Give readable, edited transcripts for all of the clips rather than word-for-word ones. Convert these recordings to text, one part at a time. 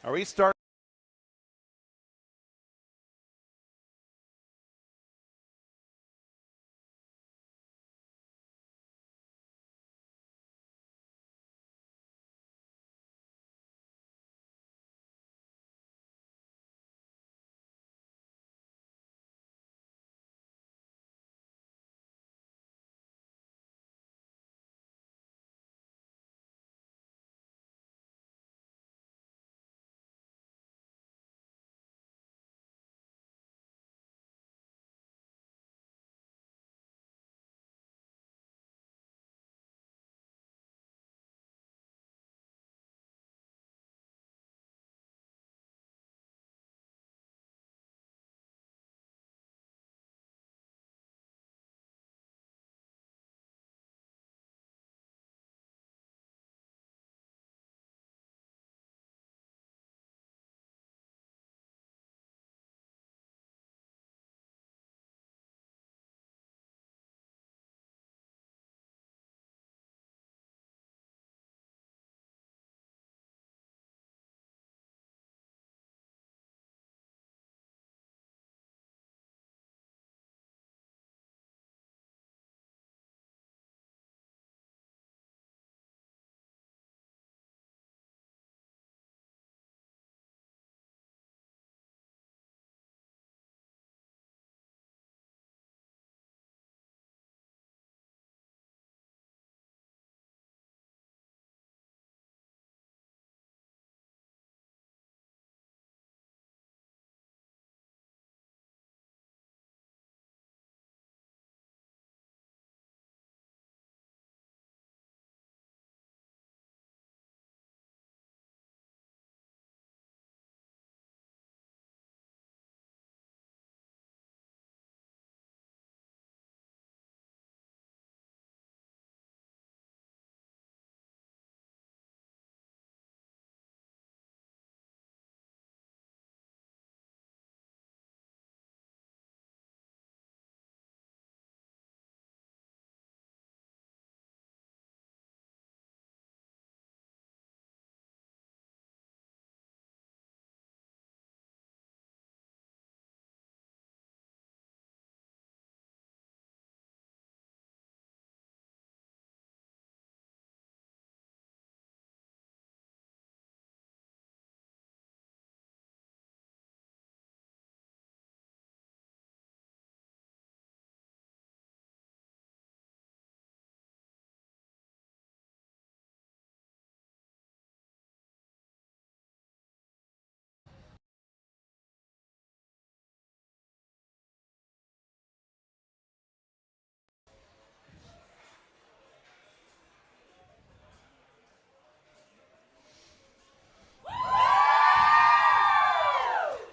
Are we starting?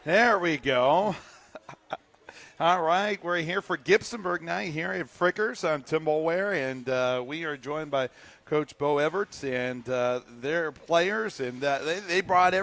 There we go. All right, we're here for Gibsonburg night here at Frickers. I'm Tim Boulware, and we are joined by Coach Bo Everts and their players, and they brought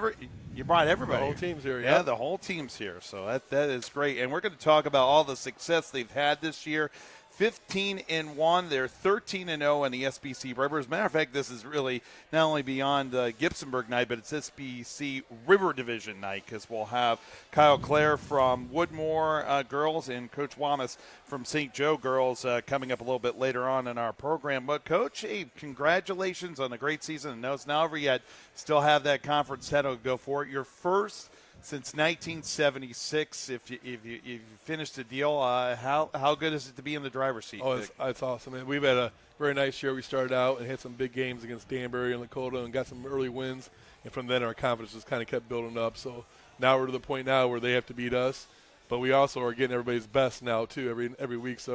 you brought everybody. The whole team's here, yeah. The whole team's here, so that is great. And we're going to talk about all the success they've had this year. 15-1. They're 13-0 in the SBC River. As a matter of fact, this is really not only beyond Gibsonburg night, but it's SBC River Division night, because we'll have Kyle Clare from Woodmore girls and Coach Wamas from St. Joe girls coming up a little bit later on in our program. But, Coach, hey, congratulations on a great season. No, it's not over yet. Still have that conference title to go for it. Your first since 1976, if you finish the deal, how good is it to be in the driver's seat? Oh, it's awesome. And we've had a very nice year. We started out and had some big games against Danbury and Lakota and got some early wins. And from then our confidence just kind of kept building up. So now we're to the point now where they have to beat us. But we also are getting everybody's best now, too, every week. So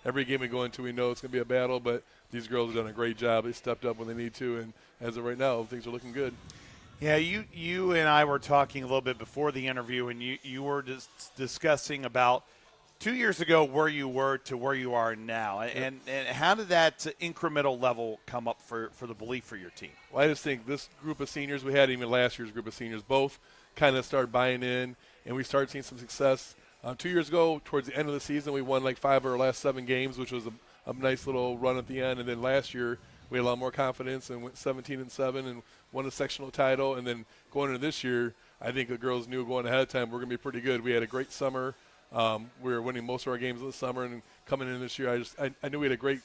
every game we go into, we know it's going to be a battle. But these girls have done a great job. They stepped up when they need to. And as of right now, things are looking good. Yeah, you and I were talking a little bit before the interview, and you were just discussing about 2 years ago where you were to where you are now. And how did that incremental level come up for the belief for your team? Well, I just think this group of seniors we had, even last year's group of seniors, both kind of started buying in, and we started seeing some success. 2 years ago, towards the end of the season, we won like 5 of our last 7 games, which was a nice little run at the end. And then last year, we had a lot more confidence and went 17-7 and won a sectional title. And then going into this year, I think the girls knew going ahead of time we're going to be pretty good. We had a great summer. We were winning most of our games in the summer, and coming in this year, I knew we had a great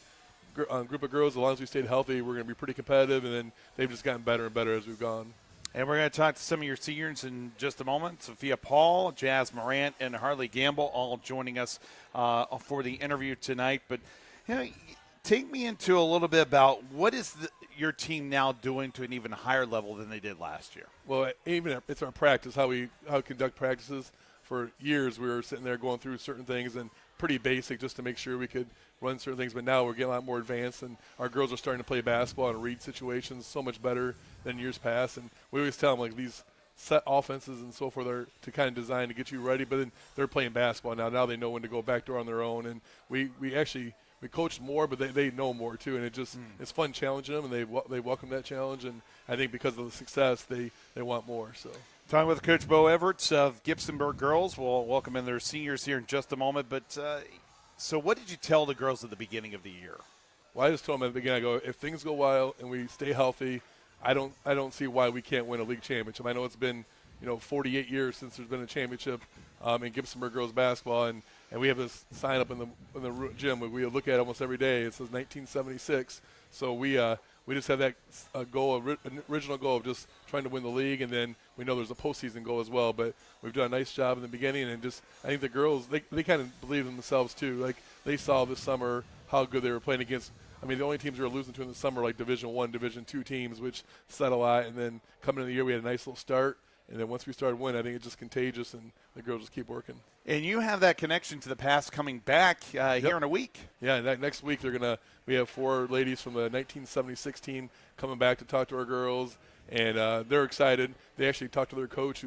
group of girls. As long as we stayed healthy, we're going to be pretty competitive, and then they've just gotten better and better as we've gone. And we're going to talk to some of your seniors in just a moment. Sophia Paul, Jazz Morant, and Harley Gamble all joining us for the interview tonight. But take me into a little bit about what is your team now doing to an even higher level than they did last year? Well, even it's our practice, how we conduct practices. For years, we were sitting there going through certain things and pretty basic just to make sure we could run certain things. But now we're getting a lot more advanced, and our girls are starting to play basketball and read situations so much better than years past. And we always tell them, like, these set offenses and so forth are to kind of design to get you ready. But then they're playing basketball now. Now they know when to go backdoor on their own. And we coach more, but they know more too. And it's fun challenging them, and they welcome that challenge. And I think because of the success, they want more. So. Talking with Coach Bo Everts of Gibsonburg Girls. We'll welcome in their seniors here in just a moment. But so what did you tell the girls at the beginning of the year? Well, I just told them at the beginning, I go, if things go well and we stay healthy, I don't see why we can't win a league championship. I know it's been 48 years since there's been a championship in Gibsonburg girls basketball, and we have this sign up in the gym we look at almost every day. It says 1976. So we just have that original goal of just trying to win the league, and then we know there's a postseason goal as well. But we've done a nice job in the beginning, and I think the girls they kind of believe in themselves too. Like they saw this summer how good they were playing against. I mean, the only teams we were losing to in the summer like Division I, Division II teams, which said a lot. And then coming into the year, we had a nice little start. And then once we started winning, I think it's just contagious, and the girls just keep working. And you have that connection to the past coming back here in a week. Yeah, next week we have 4 ladies from the 1976 team coming back to talk to our girls, and they're excited. They actually talked to their coach,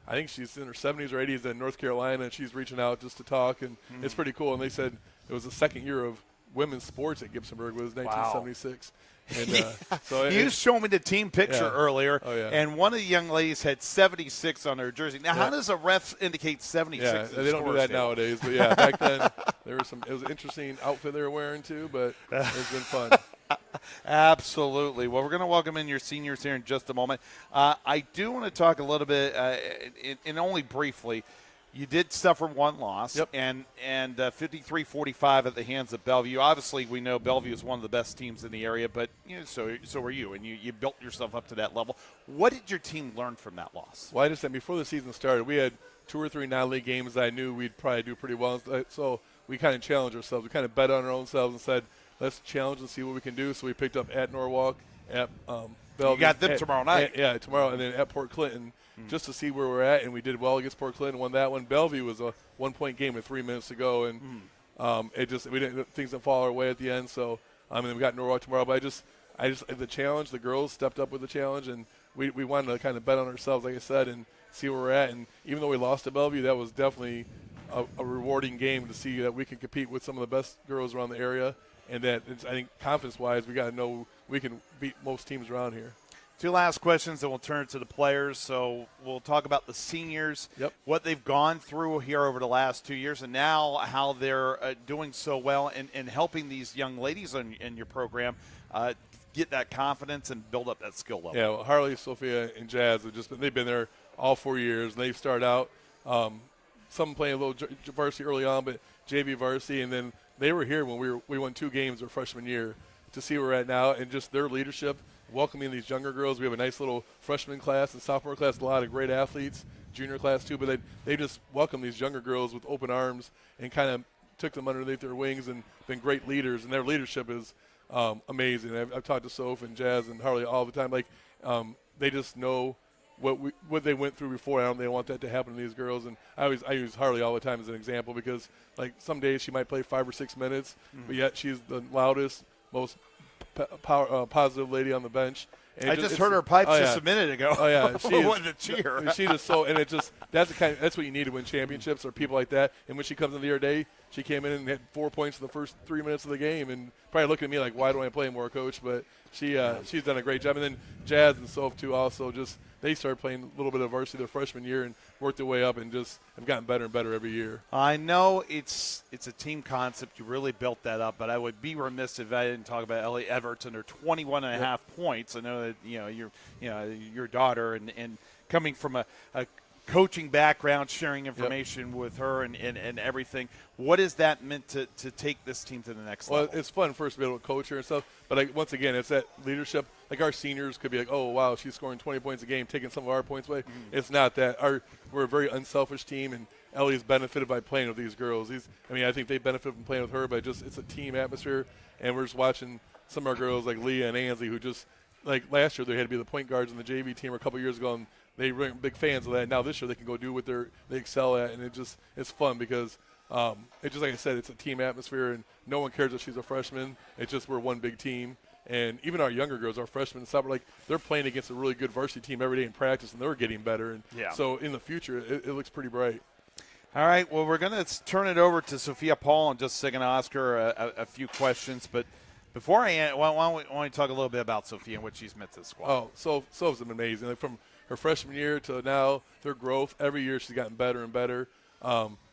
I think she's in her 70s or 80s in North Carolina, and she's reaching out just to talk, and it's pretty cool. And they said it was the second year of women's sports at Gibsonburg was 1976. Wow. And so you showed me the team picture earlier, and one of the young ladies had 76 on her jersey. Now, how does a ref indicate 76? Yeah, they don't do that nowadays, but back then it was an interesting outfit they were wearing too, but it's been fun. Absolutely. Well, we're going to welcome in your seniors here in just a moment. I do want to talk a little bit, and only briefly. You did suffer one loss, and 53-45 at the hands of Bellevue. Obviously, we know Bellevue is one of the best teams in the area, but so are you, and you built yourself up to that level. What did your team learn from that loss? Well, I just said before the season started, we had 2 or 3 non-league games that I knew we'd probably do pretty well. So we kind of challenged ourselves. We kind of bet on our own selves and said, let's challenge and see what we can do. So we picked up at Norwalk, at Bellevue. You got them tomorrow night. Tomorrow, and then at Port Clinton. Just to see where we're at, and we did well against Port Clinton, won that one. Bellevue was a 1-point game with 3 minutes to go, and things didn't fall our way at the end. So and then we got Norwalk tomorrow. But I just the challenge, the girls stepped up with the challenge, and we wanted to kind of bet on ourselves, like I said, and see where we're at. And even though we lost to Bellevue, that was definitely a rewarding game to see that we can compete with some of the best girls around the area, and that I think confidence-wise, we got to know we can beat most teams around here. 2 last questions, and we'll turn to the players. So we'll talk about the seniors, what they've gone through here over the last 2 years, and now how they're doing so well in helping these young ladies in your program get that confidence and build up that skill level. Yeah, well, Harley, Sophia, and Jazz they've been there all 4 years. And they've started out some playing a little varsity early on, but JV varsity, and then they were here when we won 2 games our freshman year. To see where we're at now, and just their leadership. Welcoming these younger girls. We have a nice little freshman class and sophomore class, a lot of great athletes, junior class too, but they just welcome these younger girls with open arms and kind of took them underneath their wings and been great leaders, and their leadership is amazing. I've talked to Soph and Jazz and Harley all the time. They just know what they went through before. They want that to happen to these girls, and I use Harley all the time as an example because some days she might play 5 or 6 minutes, but yet she's the loudest, most positive lady on the bench. And I just heard her pipes just a minute ago. Oh yeah, she wanted to cheer. She just that's what you need to win championships, or people like that. And when she comes in the other day, she came in and had 4 points in the first 3 minutes of the game, and probably looking at me like, why don't I play more, coach? But she's done a great job. And then Jazz and Soph too, also just they started playing a little bit of varsity their freshman year and worked their way up and just have gotten better and better every year. I know it's a team concept. You really built that up, but I would be remiss if I didn't talk about Ellie Everton. Her 21 and a half points. I know that your daughter and coming from a coaching background, sharing information with her and everything. What is that meant to take this team to the next level? Well, it's fun first to be able to coach her and stuff, but once again, it's that leadership. Like our seniors could be like, oh, wow, she's scoring 20 points a game, taking some of our points away. It's not that. We're a very unselfish team, and Ellie's benefited by playing with these girls. I think they benefit from playing with her, but it's a team atmosphere, and we're just watching some of our girls like Leah and Ansley who just, like last year they had to be the point guards in the JV team, or a couple years ago, and they were big fans of that. Now this year they can go do what they excel at, and it's fun because it's just like I said, it's a team atmosphere, and no one cares if she's a freshman. It's just we're one big team, and even our younger girls, our freshmen and stuff, they're playing against a really good varsity team every day in practice, and they're getting better. And so in the future, it looks pretty bright. All right, well, we're going to turn it over to Sophia Paul in just a second to ask her a few questions, but before I end, why don't we talk a little bit about Sophia and what she's meant to the squad? Oh, Soph's been amazing. Like from her freshman year to now, their growth, every year she's gotten better and better.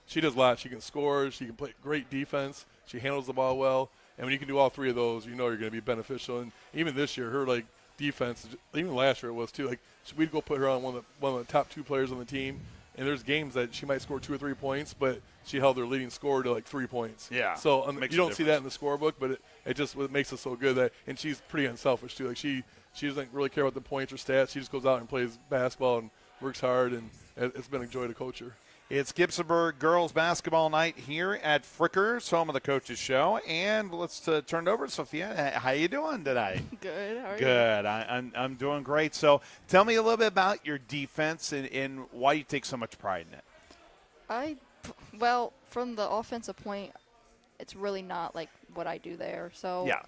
She does a lot. She can score. She can play great defense. She handles the ball well. And when you can do all three of those, you know you're going to be beneficial. And even this year, her defense, even last year it was too. We'd go put her on one of the top two players on the team. And there's games that she might score 2 or 3 points, but she held their leading scorer to 3 points. Yeah. So you don't see that in the scorebook, but it just makes it so good and she's pretty unselfish too. She doesn't really care about the points or stats. She just goes out and plays basketball and works hard, and it's been a joy to coach her. It's Gibsonburg girls basketball night here at Frickers, home of the Coaches Show, and let's turn it over to Sophia. How you doing today? Good. How are you? Good. I'm doing great. So tell me a little bit about your defense and why you take so much pride in it. Well, from the offensive point, it's really not like what I do there. So yeah.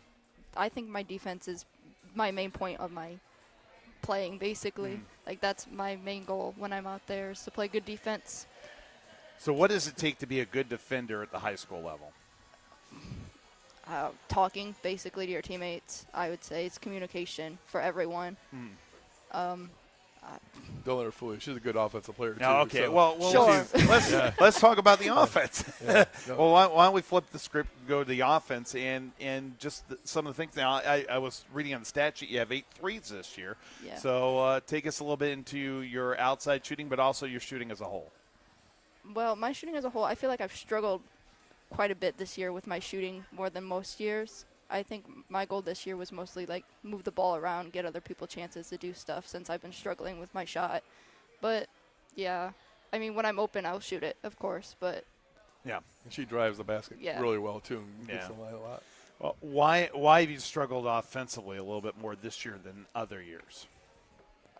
I think my defense is my main point of my playing, basically. That's my main goal when I'm out there, is to play good defense. So what does it take to be a good defender at the high school level? Talking, basically, to your teammates. I would say it's communication for everyone. Don't let her fool you. She's a good offensive player, too. No, okay. So. Well, sure. let's talk about the offense. No. Well, why don't we flip the script and go to the offense and just some of the things. Now, I was reading on the stat sheet. You have 8 threes this year. Yeah. So take us a little bit into your outside shooting, but also your shooting as a whole. Well, my shooting as a whole, I feel like I've struggled quite a bit this year with my shooting more than most years. I think my goal this year was mostly move the ball around, get other people chances to do stuff, since I've been struggling with my shot. But yeah, I mean, when I'm open, I'll shoot it, of course. But yeah, and she drives the basket really well too, and gets the line a lot. Well, why have you struggled offensively a little bit more this year than other years?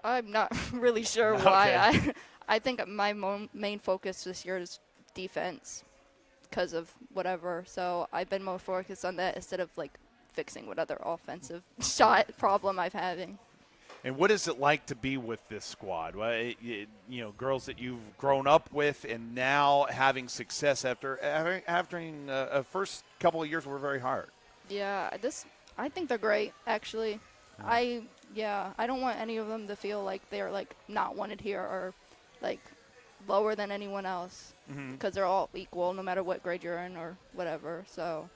I'm not really sure why. I think my main focus this year is defense, because of whatever. So I've been more focused on that instead of fixing what other offensive shot problem I'm having. And what is it like to be with this squad? Well, girls that you've grown up with, and now having success after a first couple of years were very hard. Yeah, I think they're great, actually. I don't want any of them to feel like they're not wanted here or lower than anyone else, because they're all equal no matter what grade you're in or whatever. So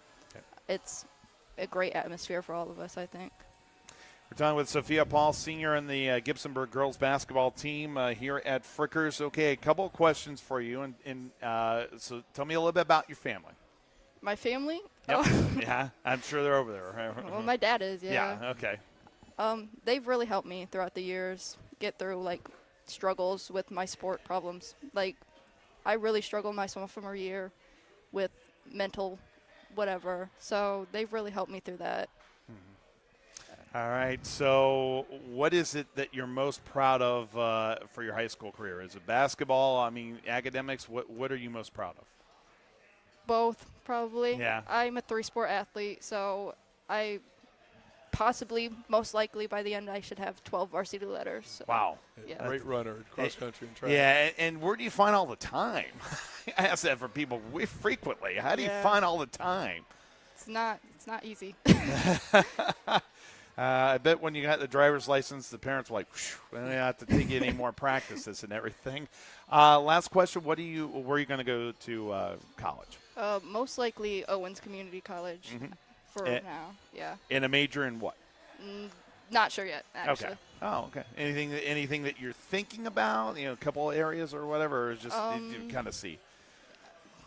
it's a great atmosphere for all of us, I think. We're talking with Sophia Paul, senior in the Gibsonburg girls basketball team here at Frickers. Okay, a couple of questions for you, and so tell me a little bit about your family. My family? Yep. Yeah, I'm sure they're over there. Well, my dad is, yeah. Yeah, okay. They've really helped me throughout the years get through struggles with my sport problems. I really struggled my sophomore year with mental whatever. So they've really helped me through that. All right. So what is it that you're most proud of for your high school career? Is it basketball? I mean, academics? What are you most proud of? Both, probably. Yeah. I'm a 3-sport athlete, so I possibly, most likely, by the end, I should have 12 varsity letters. So. Wow. Yeah. Great runner, cross country and track. Yeah, and where do you find all the time? I ask that for people frequently. How do you find all the time? It's not easy. I bet when you got the driver's license, the parents were like, "We don't have to take any more practices and everything." Last question: where are you going to go to college? Most likely Owens Community College for now. Yeah. In a major in what? Not sure yet, actually. Okay. Oh, okay. Anything that you're thinking about? A couple of areas or whatever, or just you kind of see.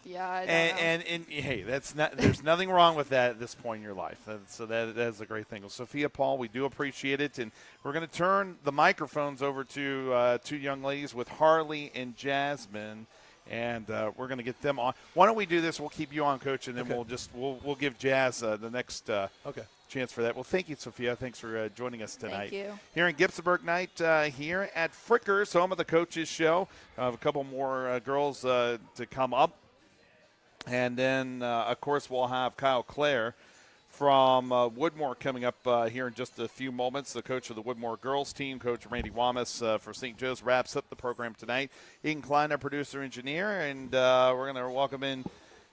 Yeah, I don't know. And hey, there's nothing wrong with that at this point in your life. So that is a great thing. Well, Sophia, Paul, we do appreciate it, and we're going to turn the microphones over to two young ladies with Harley and Jasmine, and we're going to get them on. Why don't we do this? We'll keep you on, Coach, and then we'll give Jazz the next chance for that. Well, thank you, Sophia. Thanks for joining us tonight. Thank you. Here in Gibsonburg night here at Frickers, home of the Coaches Show. I have a couple more girls to come up. And then, of course, we'll have Kyle Clare from Woodmore coming up here in just a few moments. The coach of the Woodmore girls team, Coach Randy Wamas for St. Joe's, wraps up the program tonight. Ian Klein, our producer-engineer, and we're going to welcome in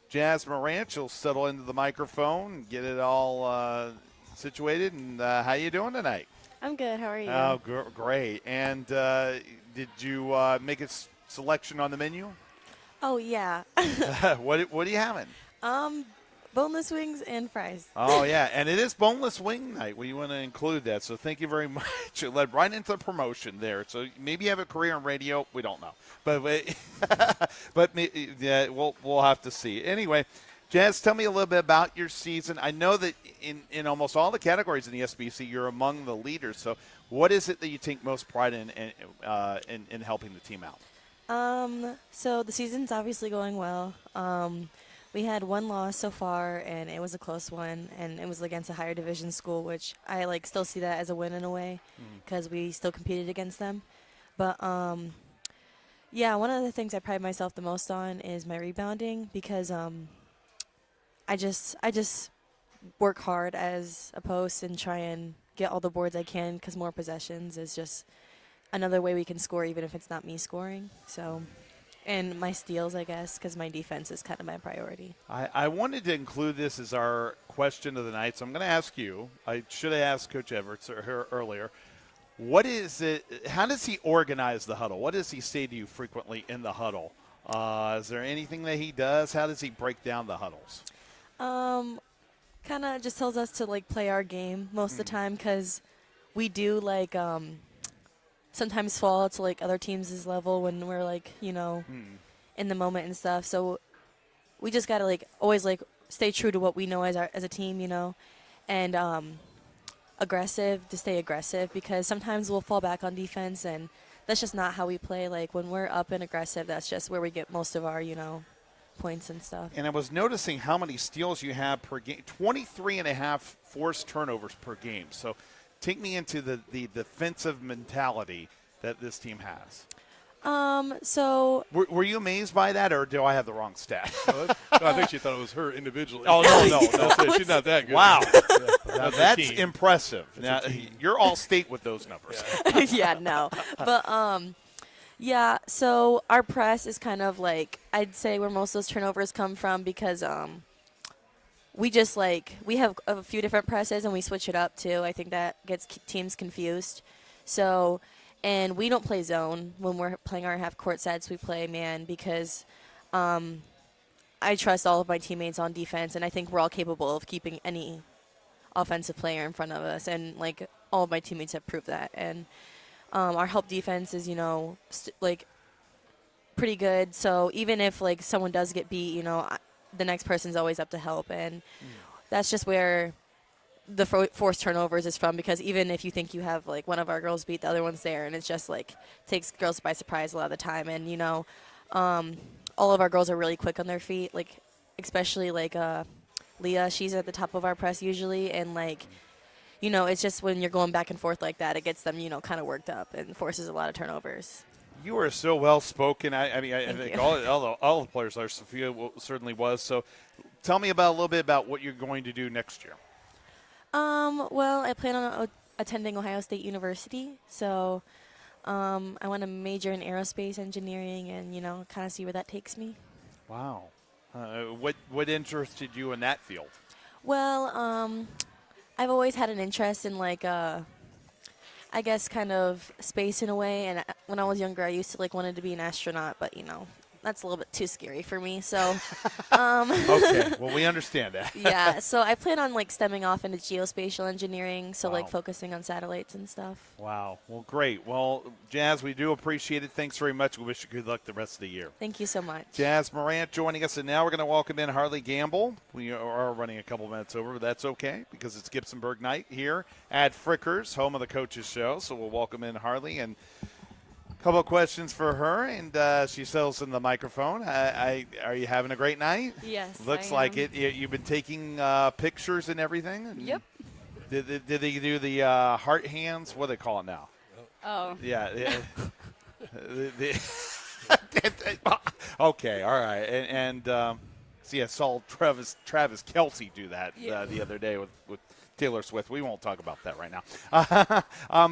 Jazz Morant. She'll settle into the microphone, get it all situated. And how you doing tonight? I'm good. How are you? Oh, great. And did you make a selection on the menu? Oh, yeah. What are you having? Boneless wings and fries. Oh, yeah, and it is Boneless Wing Night. We want to include that, so thank you very much. You led right into the promotion there. So maybe you have a career in radio. We don't know. But yeah, we'll have to see. Anyway, Jazz, tell me a little bit about your season. I know that in almost all the categories in the SBC, you're among the leaders. So what is it that you take most pride in helping the team out? So the season's obviously going well. We had one loss so far, and it was a close one, and it was against a higher division school, which I still see that as a win in a way, because we still competed against them. But yeah, one of the things I pride myself the most on is my rebounding, because I just work hard as a post and try and get all the boards I can, because more possessions is just another way we can score, even if it's not me scoring. So, and my steals, I guess, because my defense is kind of my priority. I wanted to include this as our question of the night, so I'm going to ask you. I should have asked Coach Everts earlier. What is it? How does he organize the huddle? What does he say to you frequently in the huddle? Is there anything that he does? How does he break down the huddles? Kind of just tells us to play our game most of the time, because we do sometimes fall to other teams' level when we're in the moment and stuff. So we just gotta always stay true to what we know as a team, and aggressive, to stay aggressive, because sometimes we'll fall back on defense, and that's just not how we play. When we're up and aggressive, that's just where we get most of our points and stuff. And I was noticing how many steals you have per game, 23.5 forced turnovers per game. So take me into the defensive mentality that this team has. So were you amazed by that, or do I have the wrong stat? No, I think she thought it was her individually. Oh, no. She's not that good. Wow. Yeah, Now, that's impressive. Now, you're all state with those numbers. yeah, no. But yeah, so our press is kind of I'd say where most of those turnovers come from, because we just we have a few different presses and we switch it up too. I think that gets teams confused. So, and we don't play zone when we're playing our half court sets. We play man, because I trust all of my teammates on defense, and I think we're all capable of keeping any offensive player in front of us, and all of my teammates have proved that. And our help defense is pretty good. So even if someone does get beat, the next person's always up to help, and that's just where the forced turnovers is from, because even if you think you have one of our girls beat, the other one's there, and it's just takes girls by surprise a lot of the time. And all of our girls are really quick on their feet, especially Leah, she's at the top of our press usually, and it's just when you're going back and forth like that, it gets them kind of worked up and forces a lot of turnovers. You are so well spoken. I think you. all the players are. Sophia certainly was. So, tell me a little bit about what you're going to do next year. Well, I plan on attending Ohio State University, so I want to major in aerospace engineering, and kind of see where that takes me. Wow. What interested you in that field? Well, I've always had an interest in like I guess kind of space in a way. And when I was younger, I used to like wanted to be an astronaut, but that's a little bit too scary for me. So Okay, well, we understand that. yeah, so I plan on like stemming off into geospatial engineering, so Wow. like focusing on satellites and stuff. Wow. Well, great. Well, Jazz, we do appreciate it. Thanks very much. We wish you good luck the rest of the year. Thank you so much. Jazz Morant joining us, and now we're going to welcome in Harley Gamble. We are running a couple minutes over, but that's okay because it's Gibsonburg night here at Frickers, home of the Coaches Show. So we'll welcome in Harley and a couple of questions for her, and she settles in the microphone. Are you having a great night? Yes. Looks I like am. it. You've been taking pictures and everything? And Yep. Did they do the heart hands? What do they call it now? Oh. Yeah. Okay, all right. See, I saw Travis Kelce do that the other day with Taylor Swift. We won't talk about that right now.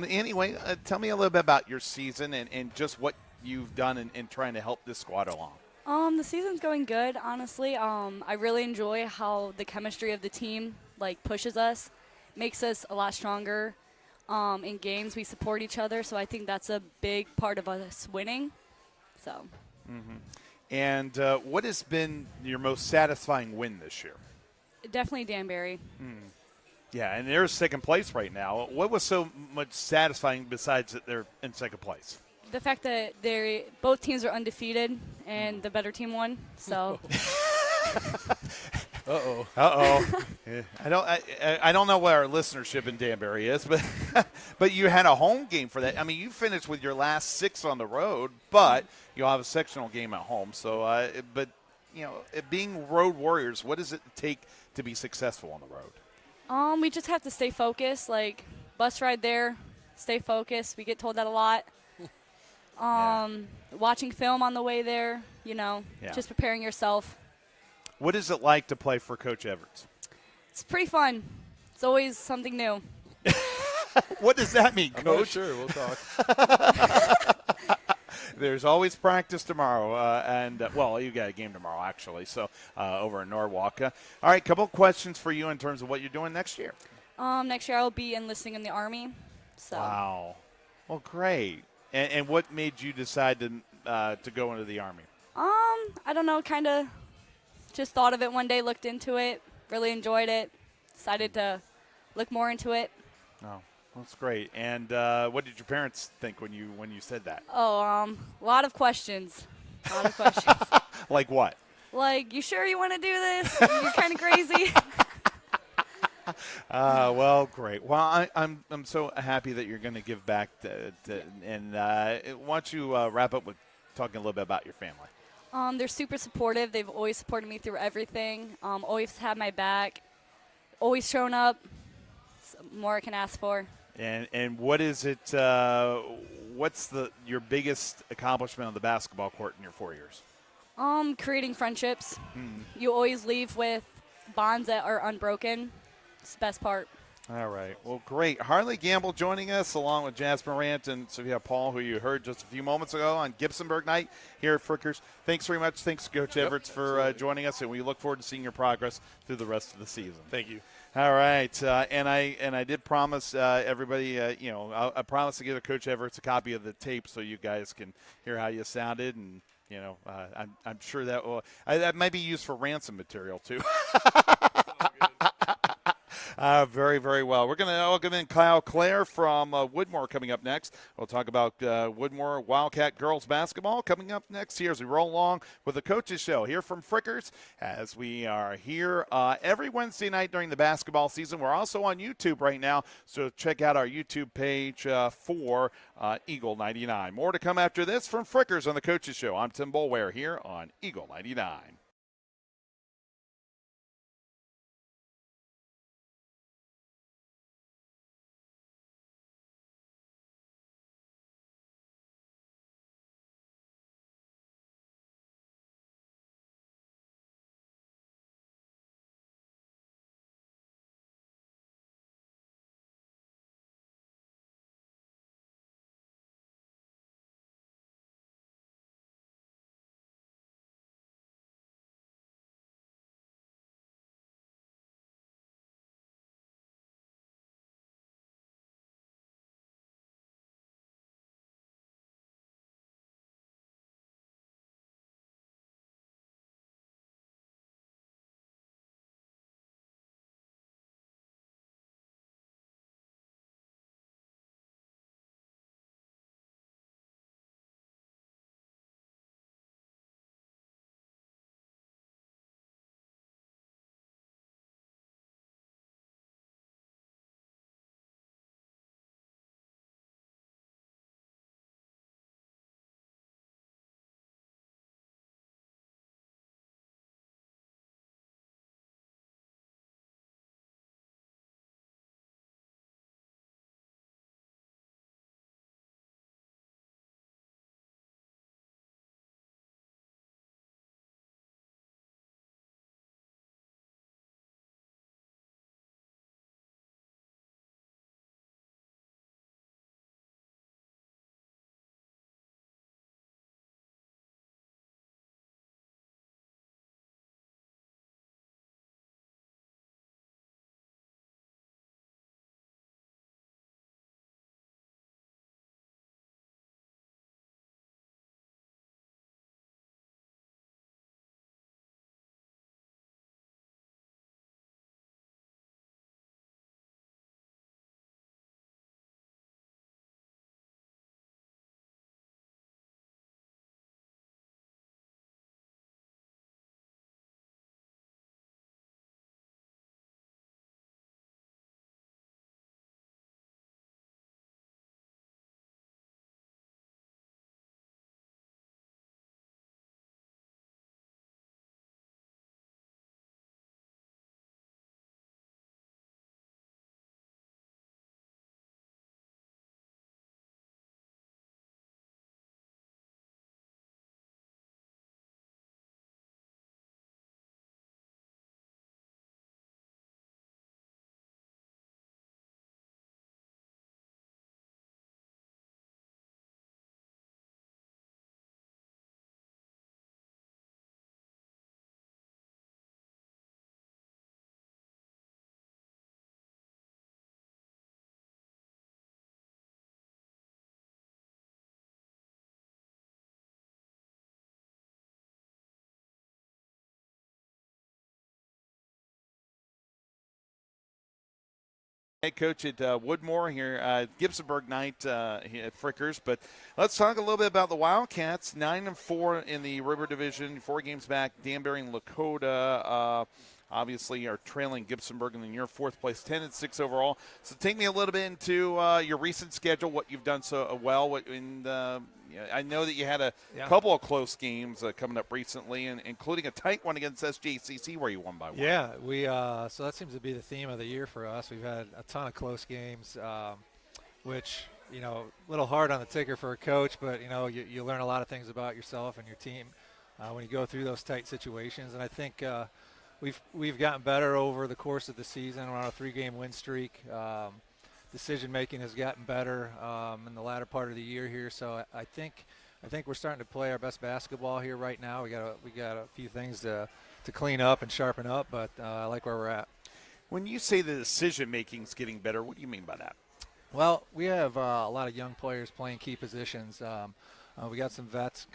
Anyway, tell me a little bit about your season and just what you've done in trying to help this squad along. The season's going good, honestly. I really enjoy how the chemistry of the team pushes us, makes us a lot stronger. In games, we support each other, so I think that's a big part of us winning. So. And what has been your most satisfying win this year? Definitely Danbury. Yeah, and they're second place right now. What was so much satisfying besides that they're in second place? The fact that both teams are undefeated and the better team won. So. Yeah, I don't know what our listenership in Danbury is, but but you had a home game for that. I mean, you finished with your last 6 on the road, but you'll have a sectional game at home. So, but being road warriors, what does it take to be successful on the road? We just have to stay focused. Like bus ride there, stay focused. We get told that a lot. Watching film on the way there, just preparing yourself. What is it like to play for Coach Everts? It's pretty fun. It's always something new. What does that mean, I'm not Coach? sure. We'll talk. There's always practice tomorrow, you got a game tomorrow, actually, so over in Norwalk. All right, couple of questions for you in terms of what you're doing next year. Next year I'll be enlisting in the Army. So. Wow. Well, great. And what made you decide to go into the Army? I don't know, kind of just thought of it one day, looked into it, really enjoyed it, decided to look more into it. Oh, that's great. And what did your parents think when you said that? Oh, a lot of questions. A lot of questions. Like what? Like, you sure you want to do this? You're kind of crazy. Well, great. Well, I'm so happy that you're going to give back. And why don't you wrap up with talking a little bit about your family? They're super supportive. They've always supported me through everything. Always had my back. Always shown up. More I can ask for. And what is it? What's your biggest accomplishment on the basketball court in your 4 years? Creating friendships. You always leave with bonds that are unbroken. It's the best part. All right. Well, great. Harley Gamble joining us along with Jazz Morant and Sophia Paul, who you heard just a few moments ago on Gibsonburg night here at Frickers. Thanks very much. Thanks, Coach Everts, for joining us, and we look forward to seeing your progress through the rest of the season. Thank you. All right. And I did promise everybody, I promised to give Coach Everts a copy of the tape so you guys can hear how you sounded, and I'm sure that might be used for ransom material too. Very, very well. We're going to welcome in Kyle Clare from Woodmore coming up next. We'll talk about Woodmore Wildcat girls basketball coming up next here as we roll along with the Coaches Show here from Frickers, as we are here every Wednesday night during the basketball season. We're also on YouTube right now, so check out our YouTube page for Eagle 99. More to come after this from Frickers on the Coaches Show. I'm Tim Boulware here on Eagle 99. head coach at Woodmore here, Gibsonburg night here at Frickers. But let's talk a little bit about the Wildcats. 9-4 in the River Division, 4 games back. Danbury and Lakota obviously are trailing Gibsonburg in your 4th place, 10-6 overall. So take me a little bit into your recent schedule, what you've done so well. I know that you had a couple of close games coming up recently, and including a tight one against SJCC where you won by 1. Yeah, we so that seems to be the theme of the year for us. We've had a ton of close games, which, a little hard on the ticker for a coach, but, you learn a lot of things about yourself and your team when you go through those tight situations. And I think we've gotten better over the course of the season. We're on a 3-game win streak. Decision making has gotten better in the latter part of the year here, so I think we're starting to play our best basketball here right now. We got a few things to clean up and sharpen up, but I like where we're at. When you say the decision making is getting better, what do you mean by that? Well, we have a lot of young players playing key positions. We got some vets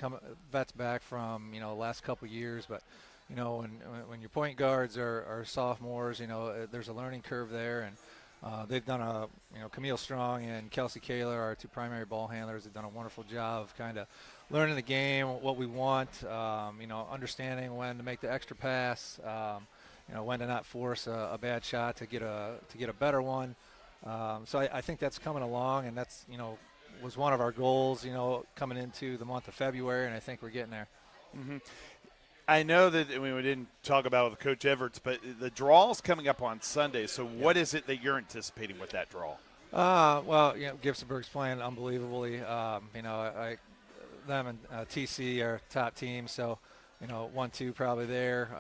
back from the last couple of years, but when your point guards are sophomores, there's a learning curve there, and they've done Camille Strong and Kelsey Kaler, our 2 primary ball handlers, have done a wonderful job of kind of learning the game, what we want, understanding when to make the extra pass, when to not force a bad shot to get a better one. So I think that's coming along, and that's, was one of our goals, coming into the month of February, and I think we're getting there. Mm-hmm. I know that we didn't talk about it with Coach Everts, but the draw's coming up on Sunday. So what is it that you're anticipating with that draw? Well, Gibsonburg's playing unbelievably. Them and TC are top team, so 1-2 probably there,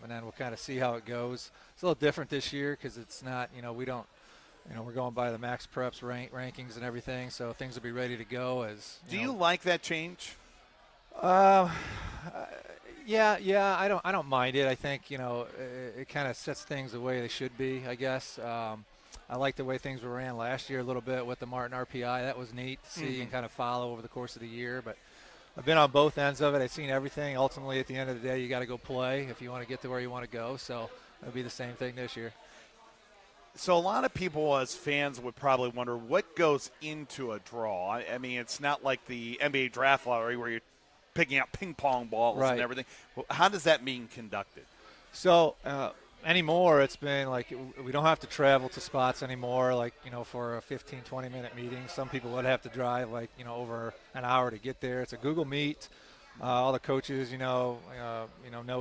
and then we'll kind of see how it goes. It's a little different this year because it's not, we don't. We're going by the Max Preps rankings and everything, so things will be ready to go. Do you like that change? Yeah, I don't mind it. I think it kind of sets things the way they should be, I guess. I like the way things were ran last year a little bit with the Martin RPI. That was neat to see and kind of follow over the course of the year. But I've been on both ends of it. I've seen everything. Ultimately, at the end of the day, you got to go play if you want to get to where you want to go. So it'll be the same thing this year. So a lot of people as fans would probably wonder what goes into a draw. I mean, it's not like the NBA draft lottery where you're picking out ping pong balls and everything. Well, how does that being conducted? So anymore, it's been like we don't have to travel to spots anymore, like, for a 15, 20-minute meeting. Some people would have to drive, over an hour to get there. It's a Google Meet. All the coaches, know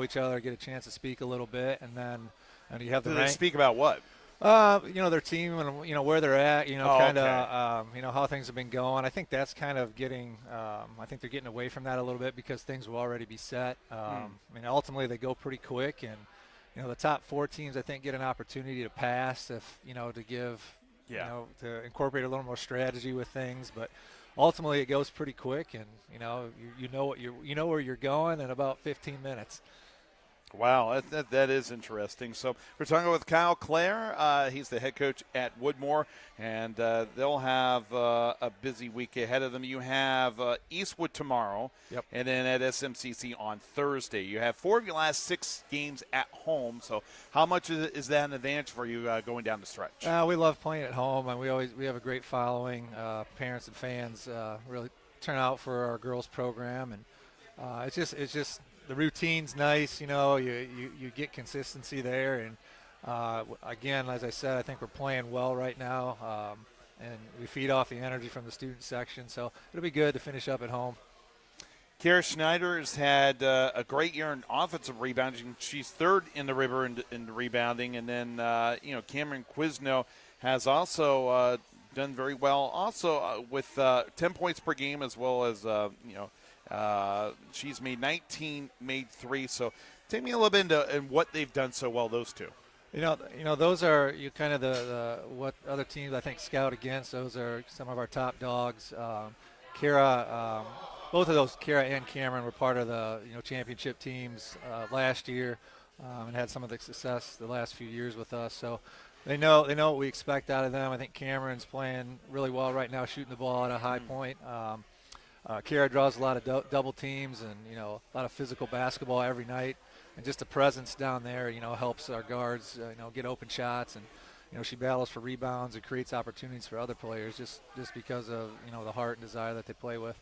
each other, get a chance to speak a little bit, and then you have the Do they speak about what? Their team and, where they're at, kind of, okay. How things have been going. I think that's kind of getting, I think they're getting away from that a little bit because things will already be set. Ultimately they go pretty quick, and, the top 4 teams, I think, get an opportunity to pass if, to give, to incorporate a little more strategy with things. But ultimately it goes pretty quick, and, you know where you're going in about 15 minutes. Wow, that is interesting. So we're talking with Kyle Clare. He's the head coach at Woodmore, and they'll have a busy week ahead of them. You have Eastwood tomorrow, and then at SMCC on Thursday. You have 4 of your last 6 games at home. So how much is that an advantage for you going down the stretch? We love playing at home, and we have a great following. Parents and fans really turn out for our girls program, and it's just. The routine's nice, you get consistency there. And, again, as I said, I think we're playing well right now, and we feed off the energy from the student section. So it'll be good to finish up at home. Kara Schneider has had a great year in offensive rebounding. She's 3rd in the River in rebounding. And then, Cameron Quizno has also done very well, also with 10 points per game, as well as, she's made 19, made 3. So take me a little bit into what they've done so well, those two. Those are kind of the what other teams I think scout against. Those are some of our top dogs. Kara, both of those, Kara and Cameron, were part of the championship teams last year, and had some of the success the last few years with us. So they know what we expect out of them. I think Cameron's playing really well right now, shooting the ball at a high point. Kara draws a lot of double teams and, a lot of physical basketball every night. And just the presence down there, helps our guards, get open shots. And, she battles for rebounds and creates opportunities for other players just because of, the heart and desire that they play with.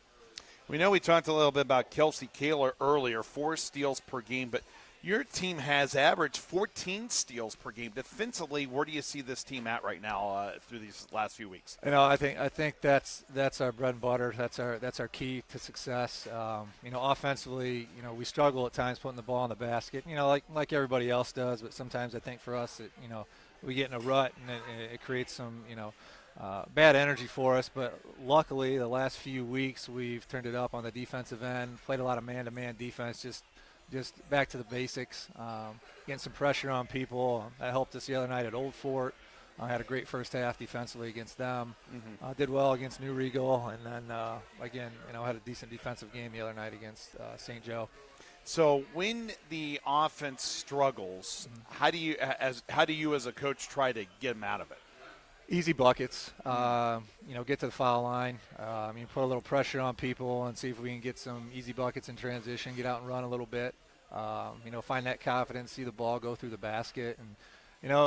We know we talked a little bit about Kelsey Kaler earlier, 4 steals per game, but your team has averaged 14 steals per game. Defensively, where do you see this team at right now through these last few weeks? I think that's our bread and butter. That's our key to success. Offensively, we struggle at times putting the ball in the basket. Like everybody else does. But sometimes I think for us, we get in a rut and it creates some bad energy for us. But luckily, the last few weeks we've turned it up on the defensive end. Played a lot of man-to-man defense. Just back to the basics, getting some pressure on people. That helped us the other night at Old Fort. I had a great first half defensively against them. Did well against New Regal, and then again, had a decent defensive game the other night against St. Joe. So when the offense struggles, how do you as a coach try to get them out of it? Easy buckets. Get to the foul line. Put a little pressure on people and see if we can get some easy buckets in transition. Get out and run a little bit. Find that confidence, see the ball go through the basket, and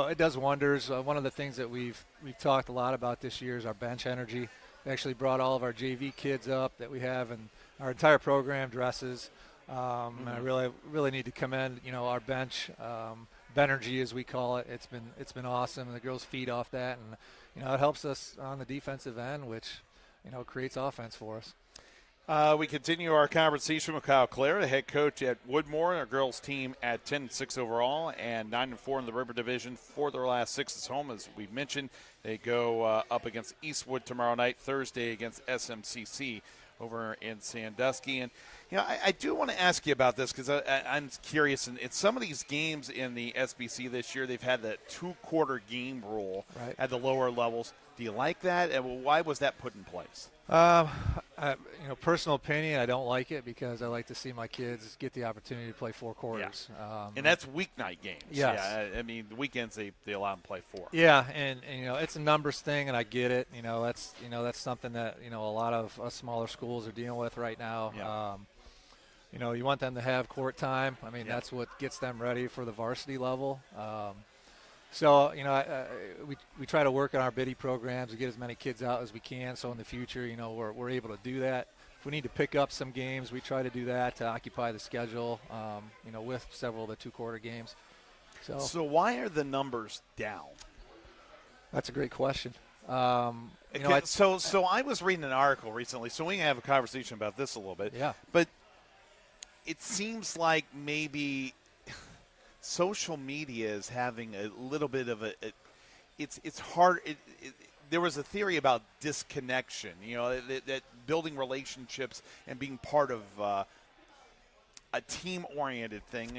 it does wonders. One of the things that we've talked a lot about this year is our bench energy. We actually brought all of our JV kids up that we have, and our entire program dresses. And I really need to commend our bench. Benergy, as we call it. It's been awesome, and the girls feed off that, and it helps us on the defensive end, which creates offense for us. We continue our conversation with Kyle Clare, the head coach at Woodmore, our girls team at 10-6 overall and 9-4 in the River Division. For their last 6 at home, as we mentioned. They go up against Eastwood tomorrow night, Thursday against SMCC over in Sandusky. And I do want to ask you about this because I'm curious. In some of these games in the SBC this year, they've had the 2-quarter game rule at the lower levels. Do you like that? And why was that put in place? Personal opinion, I don't like it because I like to see my kids get the opportunity to play 4 quarters. Yeah. And that's weeknight games. Yes. Yeah, the weekends they allow them to play 4. Yeah, and it's a numbers thing, and I get it. That's something that a lot of us smaller schools are dealing with right now. Yeah. You want them to have court time. That's what gets them ready for the varsity level. So, we try to work on our biddy programs to get as many kids out as we can. So in the future, we're able to do that. If we need to pick up some games, we try to do that to occupy the schedule, with several of the 2-quarter games. So why are the numbers down? That's a great question. So I was reading an article recently, so we can have a conversation about this a little bit. Yeah. But it seems like maybe social media is having a little bit of it's hard. There was a theory about disconnection, that building relationships and being part of a team-oriented thing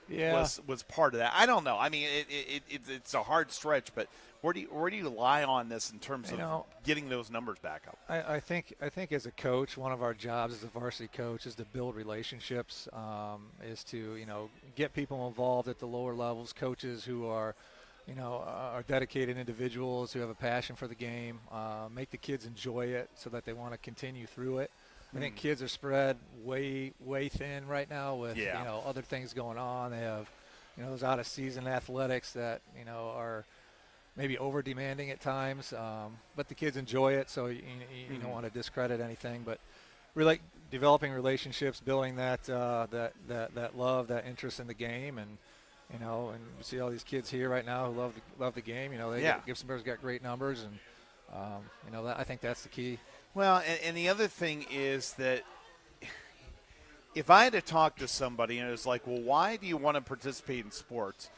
was part of that. I don't know. It's a hard stretch, but where do you lie on this in terms of getting those numbers back up? I think as a coach, one of our jobs as a varsity coach is to build relationships, is to get people involved at the lower levels, coaches who are dedicated individuals who have a passion for the game, make the kids enjoy it so that they want to continue through it. I think kids are spread way thin right now with other things going on. They have those out of season athletics that are maybe over demanding at times, but the kids enjoy it, so you don't want to discredit anything. But really developing relationships, building that love, that interest in the game, and and you see all these kids here right now who love the game. Gibsonburg's got great numbers, and I think that's the key. Well, and the other thing is that if I had to talk to somebody and it was like, well, why do you want to participate in sports?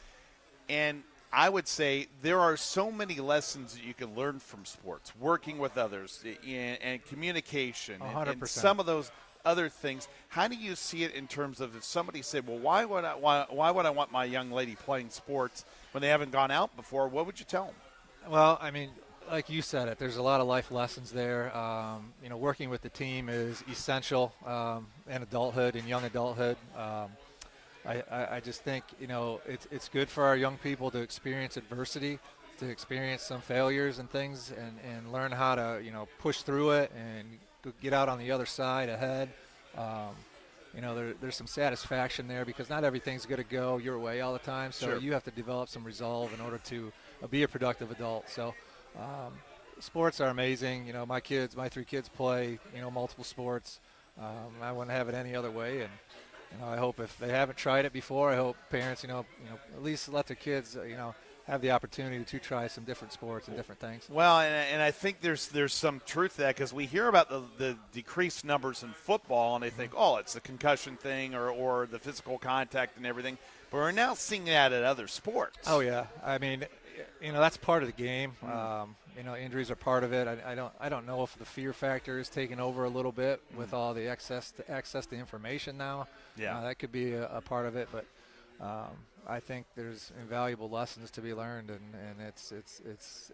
And I would say there are so many lessons that you can learn from sports, working with others and communication 100%. and some of those other things. How do you see it in terms of if somebody said, well, why would I want my young lady playing sports when they haven't gone out before? What would you tell them? Well, like you said it, there's a lot of life lessons there. Working with the team is essential in adulthood and young adulthood. I just think, it's good for our young people to experience adversity, to experience some failures and things and learn how to, push through it and get out on the other side ahead. you know, there's some satisfaction there because not everything's going to go your way all the time. So Sure. you have to develop some resolve in order to be a productive adult. So sports are amazing. You know, my 3 kids play, you know, multiple sports. I wouldn't have it any other way. And, you know, I hope if they haven't tried it before, I hope parents, you know, at least let their kids, you know, have the opportunity to try some different sports and different things. Well, and I think there's some truth to that because we hear about the decreased numbers in football, and they think, oh, it's the concussion thing or the physical contact and everything. But we're now seeing that at other sports. Oh yeah, I mean, you know, that's part of the game. You know, injuries are part of it. I don't know if the fear factor is taking over a little bit with all the access to information now. Yeah, that could be a part of it, but. I think there's invaluable lessons to be learned, and it's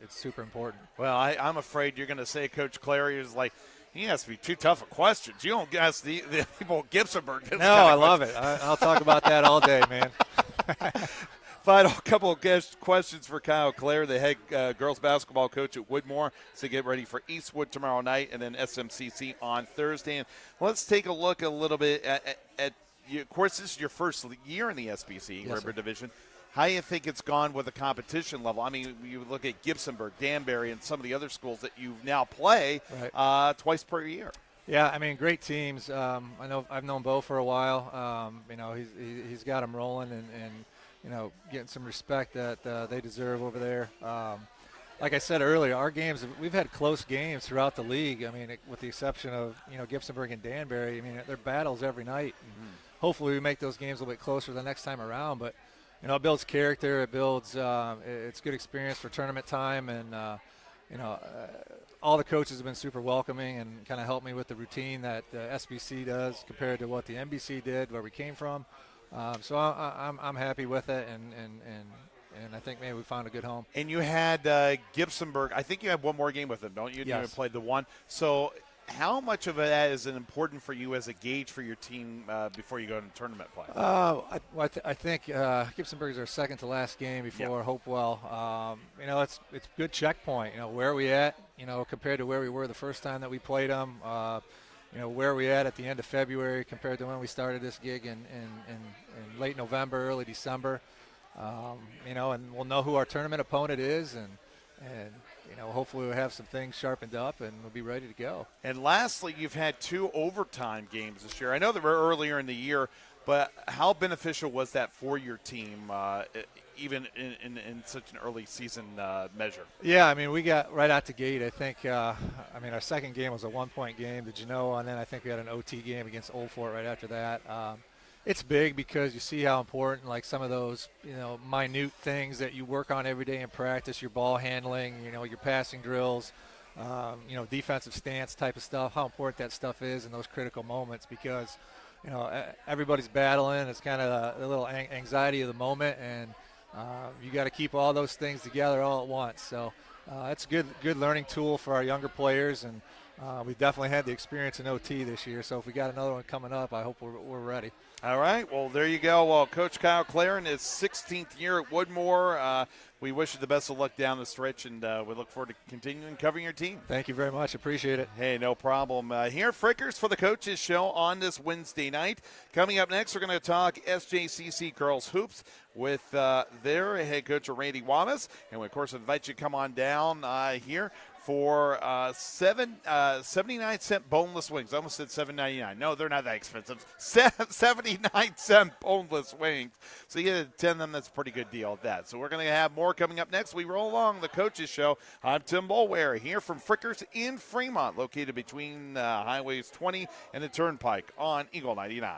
super important. Well, I'm afraid you're going to say Coach Clary is like, he has to be too tough of questions. You don't ask the people at Gibsonburg. No, I love it. I'll talk about that all day, man. Final couple of questions for Kyle Clare, the head girls basketball coach at Woodmore, to get ready for Eastwood tomorrow night and then SMCC on Thursday. And let's take a look a little bit at of course, this is your first year in the SBC River Division. How do you think it's gone with the competition level? I mean, you look at Gibsonburg, Danbury, and some of the other schools that you now play twice per year. Yeah, I mean, great teams. I've known Bo for a while. You know, he's got them rolling and you know, getting some respect that they deserve over there. Like I said earlier, our games, we've had close games throughout the league. I mean, with the exception of, you know, Gibsonburg and Danbury. I mean, they're battles every night. Hopefully we make those games a little bit closer the next time around. But, you know, it builds character. It builds it's good experience for tournament time. And, you know, all the coaches have been super welcoming and kind of helped me with the routine that the SBC does compared to what the NBC did, where we came from. So I'm happy with it, and I think maybe we found a good home. And you had Gibsonburg. I think you have one more game with them, don't you? Yes. You played the one. So how much of that is important for you as a gauge for your team before you go into tournament play? I think Gibsonburg is our second to last game before Hopewell. You know, it's a good checkpoint. You know, where are we at? You know, compared to where we were the first time that we played them. You know, where are we at the end of February compared to when we started this gig in late November, early December. You know, and we'll know who our tournament opponent is, and you know, hopefully we'll have some things sharpened up and we'll be ready to go. And lastly, you've had 2 overtime games this year. I know they were earlier in the year, but how beneficial was that for your team, even in such an early season measure? Yeah, I mean, we got right out the gate. I think, I mean, our second game was a 1-point game to Genoa, and then I think we had an OT game against Old Fort right after that. It's big because you see how important, like, some of those, you know, minute things that you work on every day in practice, your ball handling, you know, your passing drills, you know, defensive stance type of stuff, how important that stuff is in those critical moments because, you know, everybody's battling. It's kind of a little anxiety of the moment, and you got to keep all those things together all at once. So it's a good learning tool for our younger players, and we definitely had the experience in OT this year. So if we got another one coming up, I hope we're ready. All right. Well, there you go. Well, Coach Kyle Clare in his 16th year at Woodmore. We wish you the best of luck down the stretch, and we look forward to continuing covering your team. Thank you very much. Appreciate it. Hey, no problem. Here at Frickers for the Coaches Show on this Wednesday night. Coming up next, we're going to talk SJCC Girls Hoops with their head coach, Randy Wamas. And we, of course, invite you to come on down here for 79-cent boneless wings. I almost said $7.99. No, they're not that expensive. 79-cent boneless wings. So you get 10 of them. That's a pretty good deal at that. So we're going to have more coming up next. We roll along the Coaches Show. I'm Tim Bolware here from Frickers in Fremont, located between Highways 20 and the Turnpike on Eagle 99.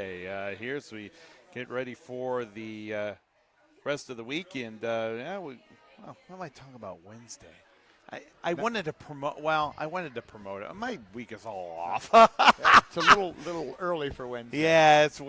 Here as we get ready for the rest of the weekend. What am I talking about Wednesday? I wanted to promote. Well, I wanted to promote it. My week is all off. It's a little early for Wednesday. Yeah, it's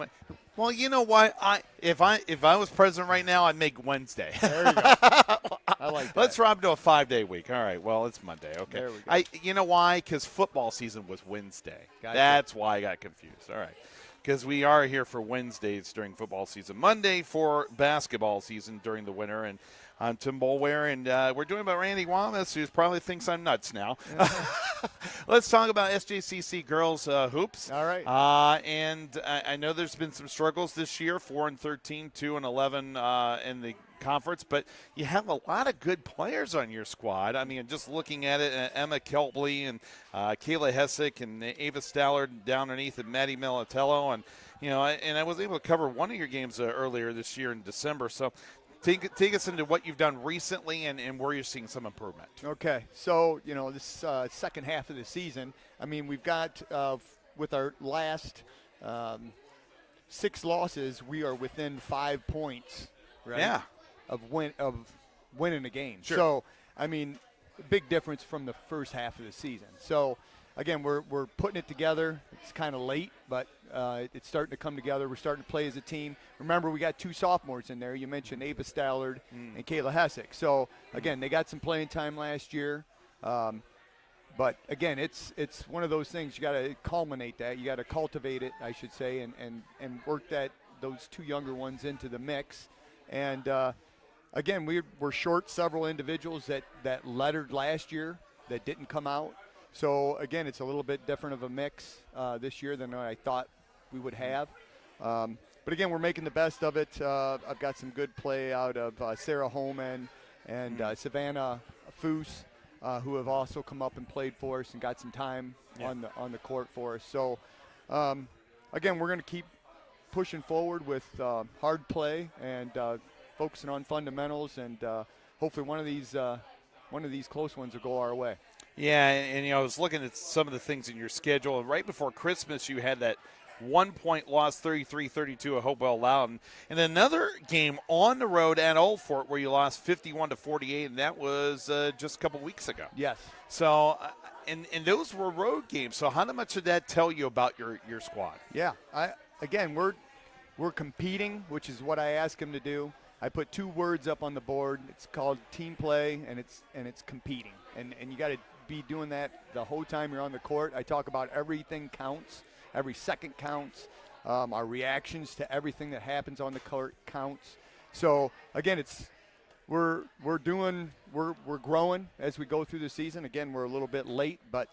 well. You know what? If I was president right now, I'd make Wednesday. There you go. I like that. Let's drop to a 5-day week. All right. Well, it's Monday. Okay. There we go. You know why? Because football season was Wednesday. Gotcha. That's why I got confused. All right. Because we are here for Wednesdays during football season, Monday for basketball season during the winter, and I'm Tim Boulware, and we're doing about Randy Wallace, who probably thinks I'm nuts now. Let's talk about SJCC girls hoops. All right. And I know there's been some struggles this year, 4-13, 2-11 in the conference, but you have a lot of good players on your squad. I mean, just looking at it, Emma Kelbley and Kayla Hessick and Ava Stallard down underneath, and Maddie Militello, and I was able to cover one of your games earlier this year in December. So take us into what you've done recently and where you're seeing some improvement. Okay, so this second half of the season, I mean, we've got with our last 6 losses, we are within 5 points, right? Yeah. Of winning a game. Sure. So, I mean, big difference from the first half of the season. So, again, we're putting it together. It's kind of late, but it's starting to come together. We're starting to play as a team. Remember, we got 2 sophomores in there. You mentioned Ava Stallard and Kayla Hessick. So, again, they got some playing time last year. But, again, it's one of those things. You got to culminate that. You got to cultivate it, I should say, and work those 2 younger ones into the mix. And, again, we're short several individuals that lettered last year that didn't come out. So, again, it's a little bit different of a mix this year than I thought we would have. But, again, we're making the best of it. I've got some good play out of Sarah Holman and Savannah Foose, who have also come up and played for us and got some time on the court for us. So, again, we're going to keep pushing forward with hard play and focusing on fundamentals, and hopefully one of these close ones will go our way. Yeah, and I was looking at some of the things in your schedule, and right before Christmas you had that 1-point loss, 33-32 at Hopewell Loudon, and another game on the road at Old Fort where you lost 51-48, and that was just a couple weeks ago. Yes. So, and those were road games. So how much did that tell you about your squad? Yeah. Again, we're competing, which is what I ask them to do. I put 2 words up on the board. It's called team play, and it's competing. And you got to be doing that the whole time you're on the court. I talk about everything counts. Every second counts. Our reactions to everything that happens on the court counts. So again, we're growing as we go through the season. Again, we're a little bit late, but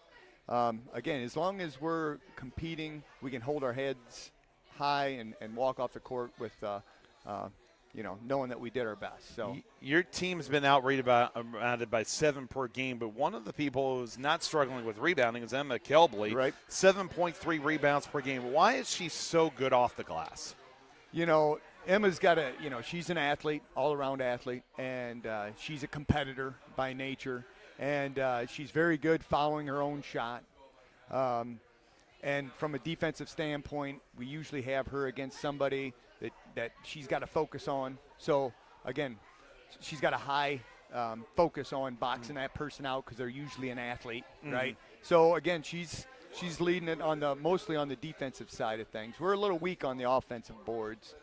again, as long as we're competing, we can hold our heads high and walk off the court with knowing that we did our best. So your team's been out-rebounded by 7 per game, but one of the people who's not struggling with rebounding is Emma Kelbley. Right. 7.3 rebounds per game. Why is she so good off the glass? Emma's got she's an athlete, all-around athlete, and she's a competitor by nature, and she's very good following her own shot. And from a defensive standpoint, we usually have her against somebody that she's got to focus on. So, again, she's got a high focus on boxing that person out because they're usually an athlete, right? So, again, she's leading it mostly on the defensive side of things. We're a little weak on the offensive boards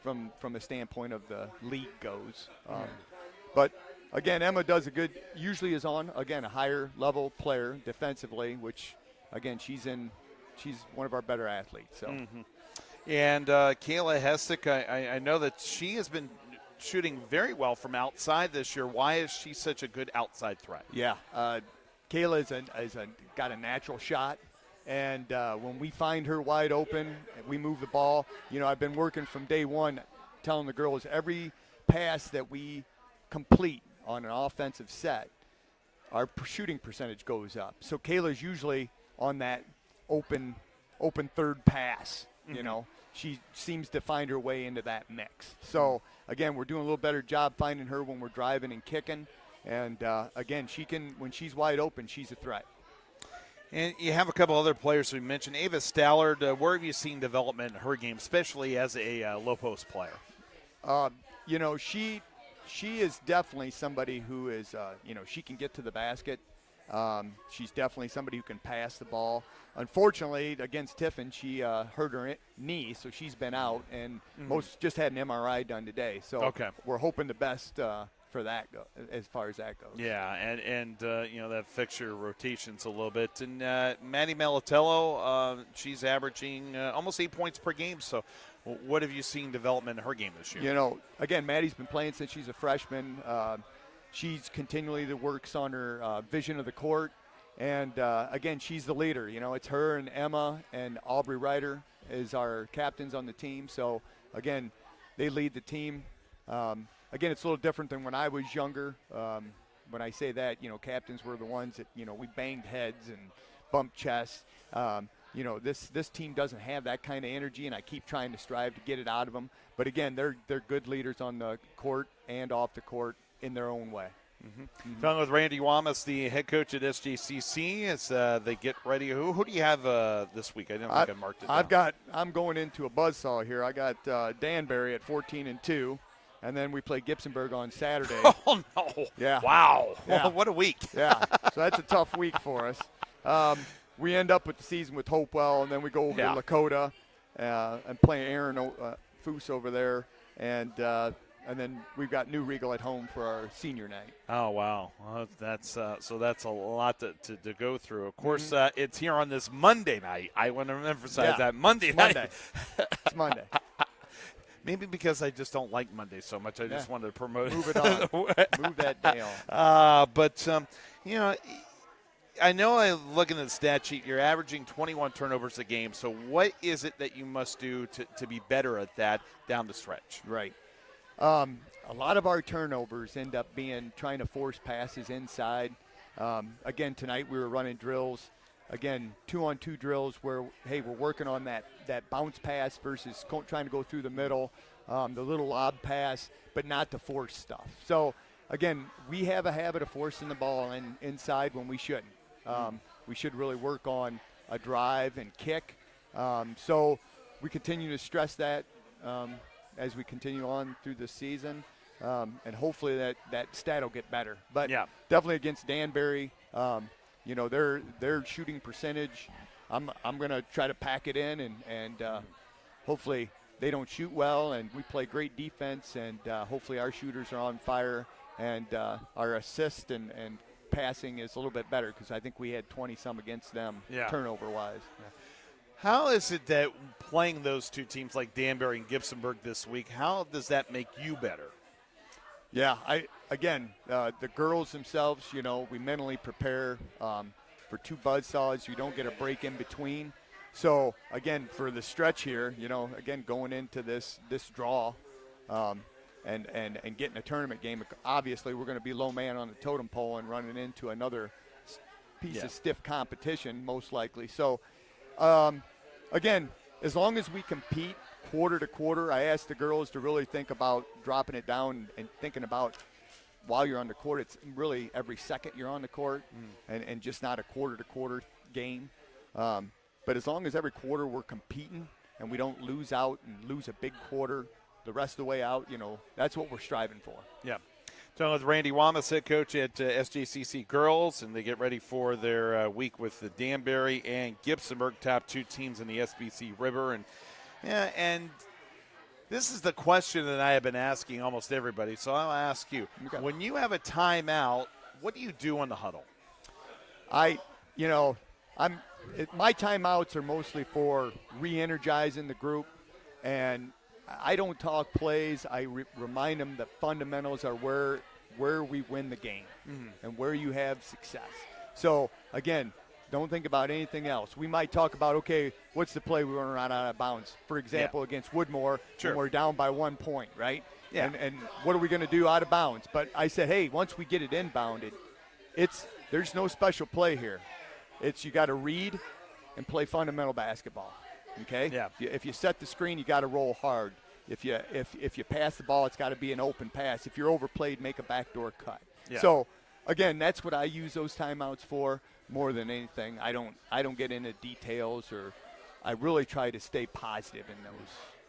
from the standpoint of the league goes. But, again, Emma usually is on, again, a higher level player defensively, which, again, she's one of our better athletes. So. And Kayla Hessick, I know that she has been shooting very well from outside this year. Why is she such a good outside threat? Yeah, Kayla got a natural shot, and when we find her wide open, we move the ball. I've been working from day one, telling the girls every pass that we complete on an offensive set, our shooting percentage goes up. So Kayla's usually on that open third pass. She seems to find her way into that mix. So, again, we're doing a little better job finding her when we're driving and kicking. And, again, when she's wide open, she's a threat. And you have a couple other players we mentioned. Ava Stallard, where have you seen development in her game, especially as a low post player? You know, she is definitely somebody who is, you know, she can get to the basket. She's definitely somebody who can pass the ball. Unfortunately, against Tiffin, she hurt her knee, so she's been out, and just had an MRI done today. So we're hoping the best for that as far as that goes. Yeah, and you know, that fixture rotations a little bit. And Maddie Melitello, she's averaging almost 8 points per game. So what have you seen development in her game this year? You know, again, Maddie's been playing since she's a freshman. She's continually works on her vision of the court. And, again, she's the leader. You know, it's her and Emma and Aubrey Ryder is our captains on the team. So, again, they lead the team. Again, it's a little different than when I was younger. When I say that, you know, captains were the ones that, you know, we banged heads and bumped chests. You know, this team doesn't have that kind of energy, and I keep trying to strive to get it out of them. But, again, they're good leaders on the court and off the court in their own way. Talking with Randy Wamas, the head coach at SJCC, as they get ready. Who do you have this week? I don't think I marked it down. I'm going into a buzzsaw here. I got Danbury at 14-2. And then we play Gibsonburg on Saturday. Oh, no. Yeah. Wow. Yeah. What a week. Yeah. So that's a tough week for us. We end up with the season with Hopewell, and then we go over to Lakota and play Aaron Foose over there. And then we've got New Regal at home for our senior night. Oh, wow. Well, that's so that's a lot to go through. Of course, it's here on this Monday night. I want to emphasize that Monday night. It's Monday. Maybe because I just don't like Monday so much. I just wanted to promote Move it on. Move that day on. But, you know, I know I'm looking at the stat sheet. You're averaging 21 turnovers a game. So what is it that you must do to be better at that down the stretch? Right. A lot of our turnovers end up being trying to force passes inside. Again, tonight we were running drills. Again, 2-on-2 drills where, hey, we're working on that bounce pass versus trying to go through the middle, the little lob pass, but not to force stuff. So, again, we have a habit of forcing the ball inside when we shouldn't. We should really work on a drive and kick. So we continue to stress that as we continue on through the season, and hopefully that stat will get better. But definitely against Danbury, you know, their shooting percentage, I'm going to try to pack it in and hopefully they don't shoot well, and we play great defense, and hopefully our shooters are on fire, and our assist and passing is a little bit better because I think we had 20-some against them turnover-wise. How is it that playing those two teams like Danbury and Gibsonburg this week, how does that make you better? Yeah, the girls themselves, you know, we mentally prepare for two buzzsaws. You don't get a break in between. So, again, for the stretch here, you know, again, going into this draw and getting a tournament game, obviously we're going to be low man on the totem pole and running into another piece of stiff competition, most likely. So, again, as long as we compete quarter to quarter, I ask the girls to really think about dropping it down and thinking about while you're on the court, it's really every second you're on the court and just not a quarter to quarter game. But as long as every quarter we're competing and we don't lose out and lose a big quarter the rest of the way out, you know, that's what we're striving for. Yeah. Talking with Randy Wamas, head coach at SJCC Girls, and they get ready for their week with the Danbury and Gibsonburg, top two teams in the SBC River. And this is the question that I have been asking almost everybody, so I'll ask you. Okay. When you have a timeout, what do you do on the huddle? My timeouts are mostly for re-energizing the group, and I don't talk plays. I remind them that fundamentals are where we win the game and where you have success. So, again, don't think about anything else. We might talk about, okay, what's the play we want to run out of bounds? For example, against Woodmore, when we're down by 1 point, right? Yeah. And what are we going to do out of bounds? But I said, hey, once we get it inbounded, there's no special play here. You got to read and play fundamental basketball. Okay? Yeah. If you set the screen, you got to roll hard. If you pass the ball, it's got to be an open pass. If you're overplayed, make a backdoor cut. Yeah. So, again, that's what I use those timeouts for. more than anything. I don't get into details, or I really try to stay positive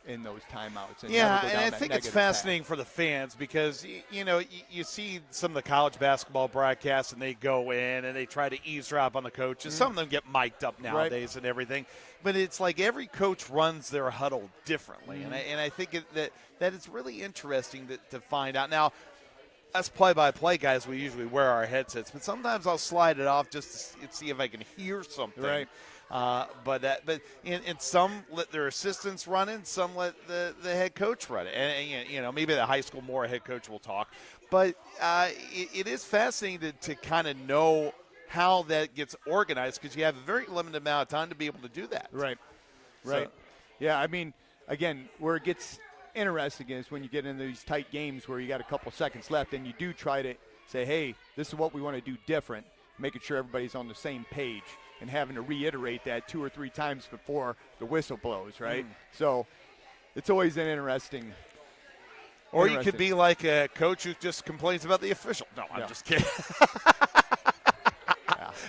in those timeouts. And Yeah, never go and down I that think it's negative path. fascinating for the fans because, you see some of the college basketball broadcasts and they go in and they try to eavesdrop on the coaches. Some of them get mic'd up nowadays and everything. But it's like every coach runs their huddle differently. And I think that it's really interesting to find out. Now, us play-by-play guys, we usually wear our headsets, but sometimes I'll slide it off just to see if I can hear something. Right. But in some let their assistants run it, some let the head coach run it, and maybe the high school more head coach will talk. But it is fascinating to kind of know how that gets organized because you have a very limited amount of time to be able to do that. Right. So- Yeah, I mean, again, where it gets interesting is when you get into these tight games where you got a couple seconds left and you do try to say, hey, this is what we want to do different, making sure everybody's on the same page and having to reiterate that 2 or 3 times before the whistle blows, right? So it's always an interesting. Or you could be like a coach who just complains about the official. No, I'm just kidding.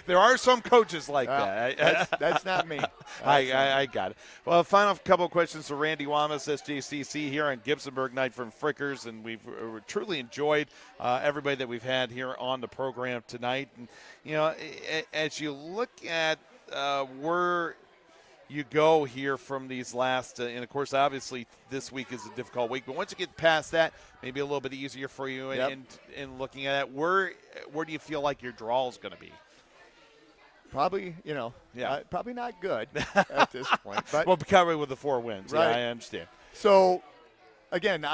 There are some coaches like that. That's not me. I got it. Well, final couple of questions for Randy Wamas, SJCC, here on Gibsonburg Night from Frickers, and we've truly enjoyed everybody that we've had here on the program tonight. And as you look at where you go here from these last, and of course, obviously, this week is a difficult week. But once you get past that, maybe a little bit easier for you. And looking at it, where do you feel like your draw is going to be? Probably, probably not good at this point. But well, probably with the 4 wins. Right. Yeah, I understand. So, again,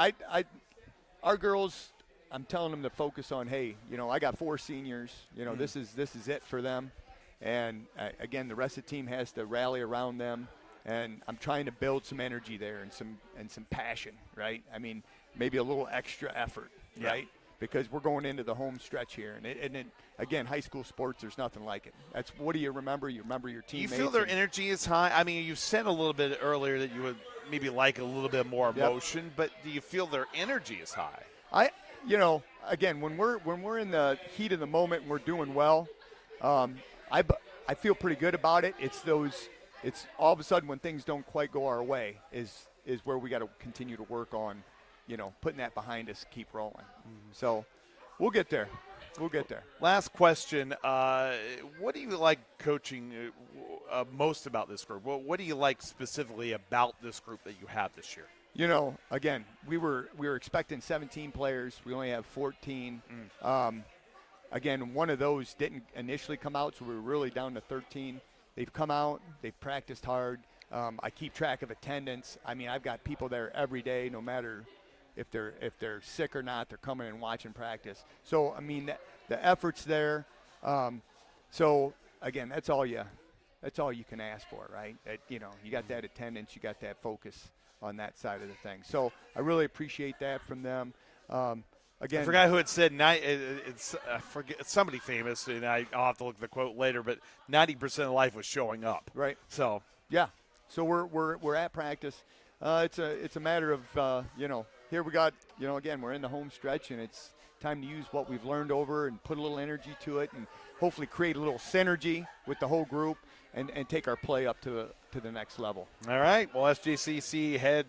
our girls, I'm telling them to focus on, hey, I got 4 seniors. This is it for them. And, again, the rest of the team has to rally around them. And I'm trying to build some energy there and some passion, right? I mean, maybe a little extra effort, right? Because we're going into the home stretch here. And again, high school sports, there's nothing like it. That's what do you remember? You remember your teammates. You feel their energy is high? I mean, you said a little bit earlier that you would maybe like a little bit more emotion, but do you feel their energy is high? Again, when we're in the heat of the moment and we're doing well, I feel pretty good about it. It's all of a sudden when things don't quite go our way is where we got to continue to work on, putting that behind us, keep rolling. So we'll get there. Last question. What do you like coaching most about this group? What do you like specifically about this group that you have this year? Again, we were expecting 17 players. We only have 14. Again, one of those didn't initially come out, so we were really down to 13. They've come out. They've practiced hard. I keep track of attendance. I mean, I've got people there every day, no matter if they're sick or not. They're coming and watching practice. So, I mean, the effort's there. So, again, that's all you can ask for, right? You got that attendance. You got that focus on that side of the thing. So I really appreciate that from them. Again, I forgot who had said it's somebody famous, and I'll have to look at the quote later. But 90% of life was showing up. Right. So yeah. So we're at practice. It's a matter of here we got again we're in the home stretch, and it's time to use what we've learned over and put a little energy to it, and hopefully create a little synergy with the whole group and take our play up to the next level. All right. Well, SJCC head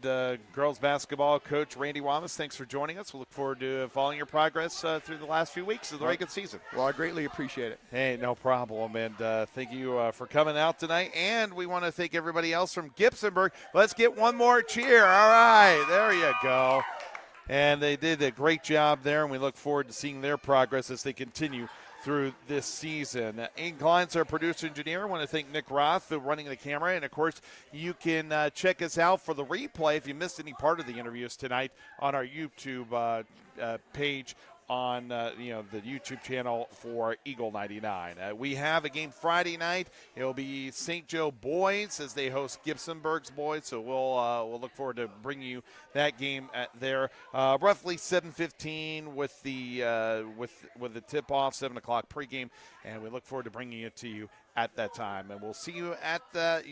girls basketball coach Randy Wamas, thanks for joining us. We'll look forward to following your progress through the last few weeks of the regular season. Well, I greatly appreciate it. Hey, no problem. And thank you for coming out tonight. And we want to thank everybody else from Gibsonburg. Let's get one more cheer. All right. There you go. And they did a great job there, and we look forward to seeing their progress as they continue through this season. Aiden Klein's our producer engineer. I want to thank Nick Roth for running the camera. And, of course, you can check us out for the replay if you missed any part of the interviews tonight on our YouTube page on the YouTube channel for Eagle 99. We have a game Friday night. It'll be St. Joe boys as they host Gibsonburg's boys. So we'll look forward to bringing you that game there. Roughly 7:15 with the tip off, 7 o'clock pregame, and we look forward to bringing it to you at that time. And we'll see you at the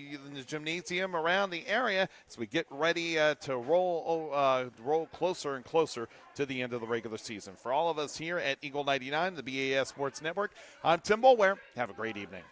gymnasium around the area as we get ready to roll closer and closer to the end of the regular season. For all of us here at Eagle 99, the BAS Sports Network, I'm Tim Boulware. Have a great evening.